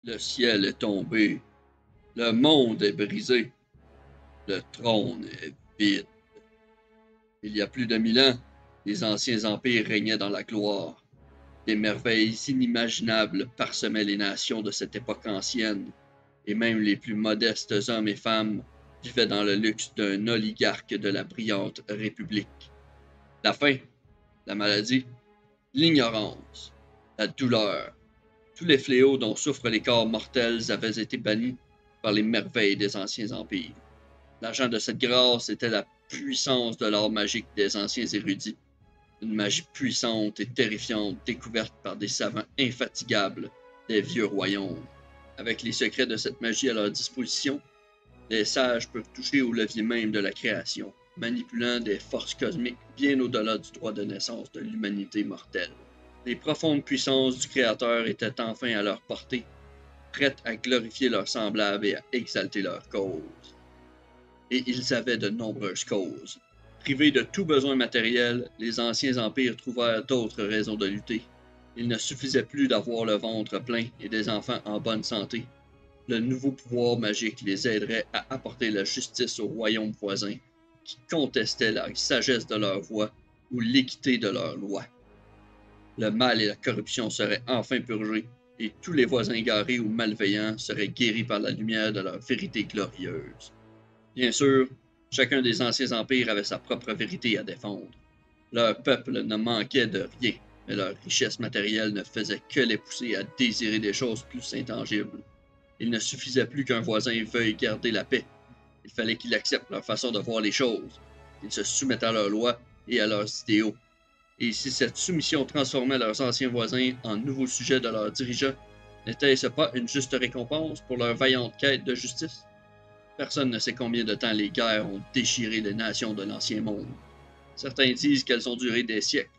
Le ciel est tombé, le monde est brisé, le trône est vide. Il y a plus de 1000 ans, les anciens empires régnaient dans la gloire. Des merveilles inimaginables parsemaient les nations de cette époque ancienne, et même les plus modestes hommes et femmes vivaient dans le luxe d'un oligarque de la brillante République. La faim, la maladie, l'ignorance, la douleur, tous les fléaux dont souffrent les corps mortels avaient été bannis par les merveilles des anciens empires. L'agent de cette grâce était la puissance de l'art magique des anciens érudits, une magie puissante et terrifiante découverte par des savants infatigables des vieux royaumes. Avec les secrets de cette magie à leur disposition, les sages peuvent toucher au levier même de la création, manipulant des forces cosmiques bien au-delà du droit de naissance de l'humanité mortelle. Les profondes puissances du Créateur étaient enfin à leur portée, prêtes à glorifier leurs semblables et à exalter leur cause. Et ils avaient de nombreuses causes. Privés de tout besoin matériel, les anciens empires trouvèrent d'autres raisons de lutter. Il ne suffisait plus d'avoir le ventre plein et des enfants en bonne santé. Le nouveau pouvoir magique les aiderait à apporter la justice aux royaumes voisins, qui contestaient la sagesse de leur voix ou l'équité de leurs lois. Le mal et la corruption seraient enfin purgés, et tous les voisins égarés ou malveillants seraient guéris par la lumière de leur vérité glorieuse. Bien sûr, chacun des anciens empires avait sa propre vérité à défendre. Leur peuple ne manquait de rien, mais leur richesse matérielle ne faisait que les pousser à désirer des choses plus intangibles. Il ne suffisait plus qu'un voisin veuille garder la paix. Il fallait qu'il accepte leur façon de voir les choses, qu'il se soumette à leurs lois et à leurs idéaux. Et si cette soumission transformait leurs anciens voisins en nouveaux sujets de leurs dirigeants, n'était-ce pas une juste récompense pour leur vaillante quête de justice? Personne ne sait combien de temps les guerres ont déchiré les nations de l'ancien monde. Certains disent qu'elles ont duré des siècles.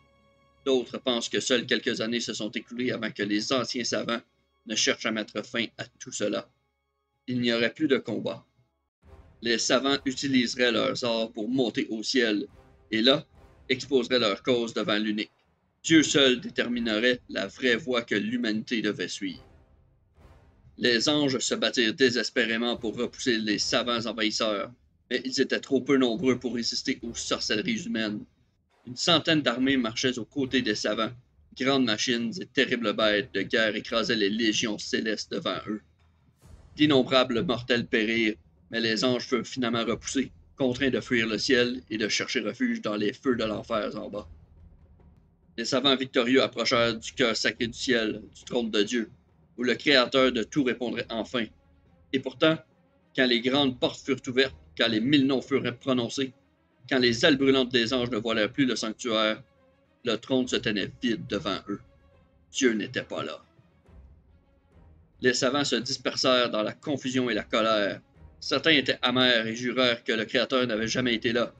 D'autres pensent que seules quelques années se sont écoulées avant que les anciens savants ne cherchent à mettre fin à tout cela. Il n'y aurait plus de combat. Les savants utiliseraient leurs arts pour monter au ciel, et là, exposeraient leur cause devant l'unique. Dieu seul déterminerait la vraie voie que l'humanité devait suivre. Les anges se battirent désespérément pour repousser les savants envahisseurs, mais ils étaient trop peu nombreux pour résister aux sorcelleries humaines. Une centaine d'armées marchaient aux côtés des savants. Grandes machines et terribles bêtes de guerre écrasaient les légions célestes devant eux. D'innombrables mortels périrent, mais les anges furent finalement repoussés, contraints de fuir le ciel et de chercher refuge dans les feux de l'enfer en bas. Les savants victorieux approchèrent du cœur sacré du ciel, du trône de Dieu, où le Créateur de tout répondrait enfin. Et pourtant, quand les grandes portes furent ouvertes, quand les 1000 noms furent prononcés, quand les ailes brûlantes des anges ne voilèrent plus le sanctuaire, le trône se tenait vide devant eux. Dieu n'était pas là. Les savants se dispersèrent dans la confusion et la colère. Certains étaient amers et jurèrent que le Créateur n'avait jamais été là,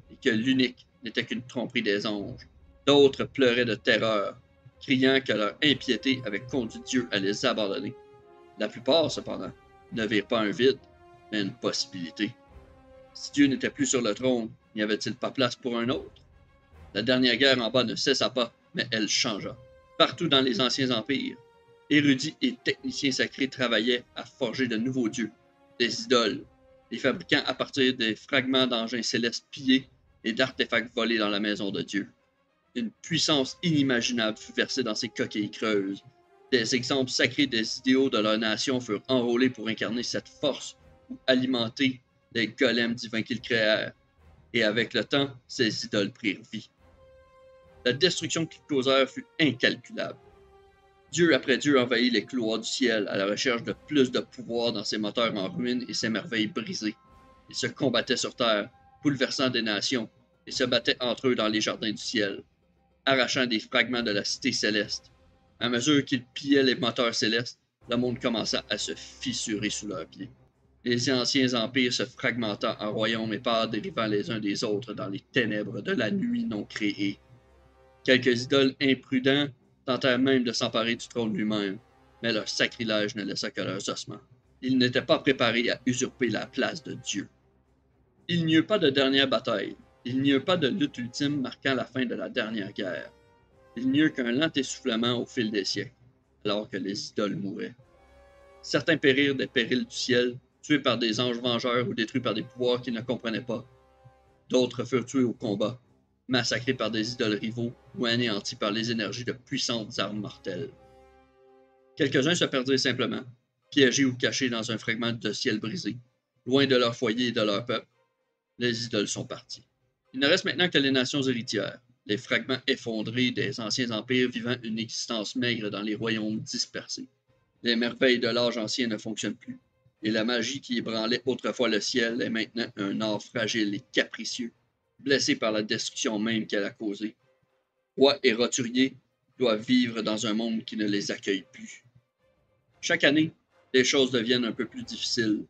et que l'unique n'était qu'une tromperie des anges. D'autres pleuraient de terreur, criant que leur impiété avait conduit Dieu à les abandonner. La plupart, cependant, ne virent pas un vide, mais une possibilité. Si Dieu n'était plus sur le trône, n'y avait-il pas place pour un autre? La dernière guerre en bas ne cessa pas, mais elle changea. Partout dans les anciens empires, érudits et techniciens sacrés travaillaient à forger de nouveaux dieux, des idoles, les fabriquant à partir des fragments d'engins célestes pillés et d'artefacts volés dans la maison de Dieu. Une puissance inimaginable fut versée dans ces coquilles creuses. Des exemples sacrés des idéaux de leur nation furent enrôlés pour incarner cette force ou alimenter les golems divins qu'ils créèrent. Et avec le temps, ces idoles prirent vie. La destruction qu'ils causèrent fut incalculable. Dieu après Dieu envahit les couloirs du ciel à la recherche de plus de pouvoir dans ses moteurs en ruine et ses merveilles brisées. Ils se combattaient sur terre, bouleversant des nations, et se battaient entre eux dans les jardins du ciel, arrachant des fragments de la cité céleste. À mesure qu'ils pillaient les moteurs célestes, le monde commença à se fissurer sous leurs pieds. Les anciens empires se fragmentant en royaumes épars dérivant les uns des autres dans les ténèbres de la nuit non créée. Quelques idoles imprudents tentèrent même de s'emparer du trône lui-même, mais leur sacrilège ne laissa que leurs ossements. Ils n'étaient pas préparés à usurper la place de Dieu. Il n'y eut pas de dernière bataille. Il n'y eut pas de lutte ultime marquant la fin de la dernière guerre. Il n'y eut qu'un lent essoufflement au fil des siècles, alors que les idoles mouraient. Certains périrent des périls du ciel, tués par des anges vengeurs ou détruits par des pouvoirs qu'ils ne comprenaient pas. D'autres furent tués au combat, massacrés par des idoles rivaux ou anéantis par les énergies de puissantes armes mortelles. Quelques-uns se perdirent simplement, piégés ou cachés dans un fragment de ciel brisé, loin de leur foyer et de leur peuple. Les idoles sont parties. Il ne reste maintenant que les nations héritières, les fragments effondrés des anciens empires vivant une existence maigre dans les royaumes dispersés. Les merveilles de l'âge ancien ne fonctionnent plus, et la magie qui ébranlait autrefois le ciel est maintenant un art fragile et capricieux, blessé par la destruction même qu'elle a causée. Rois et roturiers doivent vivre dans un monde qui ne les accueille plus. Chaque année, les choses deviennent un peu plus difficiles.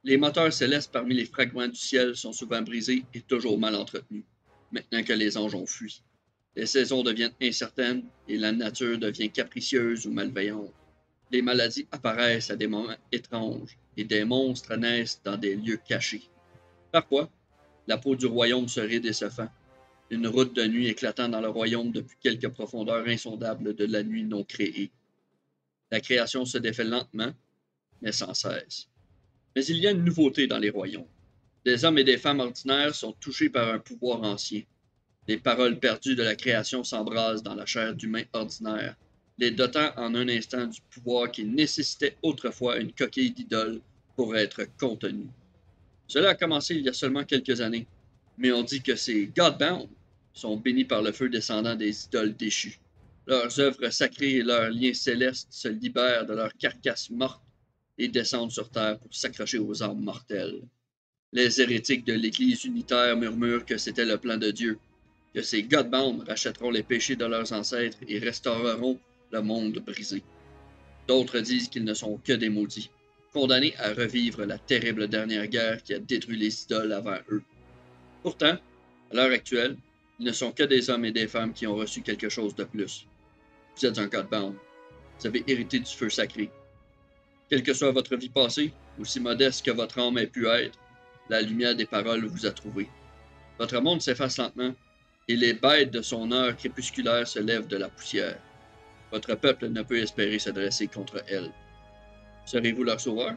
Les moteurs célestes parmi les fragments du ciel sont souvent brisés et toujours mal entretenus, maintenant que les anges ont fui. Les saisons deviennent incertaines et la nature devient capricieuse ou malveillante. Les maladies apparaissent à des moments étranges et des monstres naissent dans des lieux cachés. Parfois, la peau du royaume se ride et se fend, une route de nuit éclatant dans le royaume depuis quelques profondeurs insondables de la nuit non créée. La création se défait lentement, mais sans cesse. Mais il y a une nouveauté dans les royaumes. Des hommes et des femmes ordinaires sont touchés par un pouvoir ancien. Les paroles perdues de la création s'embrasent dans la chair d'humains ordinaires, les dotant en un instant du pouvoir qui nécessitait autrefois une coquille d'idole pour être contenu. Cela a commencé il y a seulement quelques années, mais on dit que ces Godbound sont bénis par le feu descendant des idoles déchues. Leurs œuvres sacrées et leurs liens célestes se libèrent de leurs carcasses mortes et descendent sur terre pour s'accrocher aux âmes mortelles. Les hérétiques de l'Église unitaire murmurent que c'était le plan de Dieu, que ces Godbound rachèteront les péchés de leurs ancêtres et restaureront le monde brisé. D'autres disent qu'ils ne sont que des maudits, condamnés à revivre la terrible dernière guerre qui a détruit les idoles avant eux. Pourtant, à l'heure actuelle, ils ne sont que des hommes et des femmes qui ont reçu quelque chose de plus. Vous êtes un Godbound. Vous avez hérité du feu sacré. Quelle que soit votre vie passée, aussi modeste que votre âme ait pu être, la lumière des paroles vous a trouvé. Votre monde s'efface lentement, et les bêtes de son heure crépusculaire se lèvent de la poussière. Votre peuple ne peut espérer se dresser contre elle. Serez-vous leur sauveur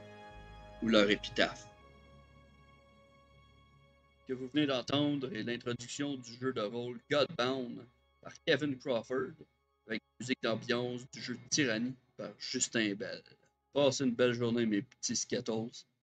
ou leur épitaphe? Ce que vous venez d'entendre est l'introduction du jeu de rôle Godbound par Kevin Crawford, avec musique d'ambiance du jeu Tyrannie par Justin Bell. Passez une belle journée, mes petits Skittles.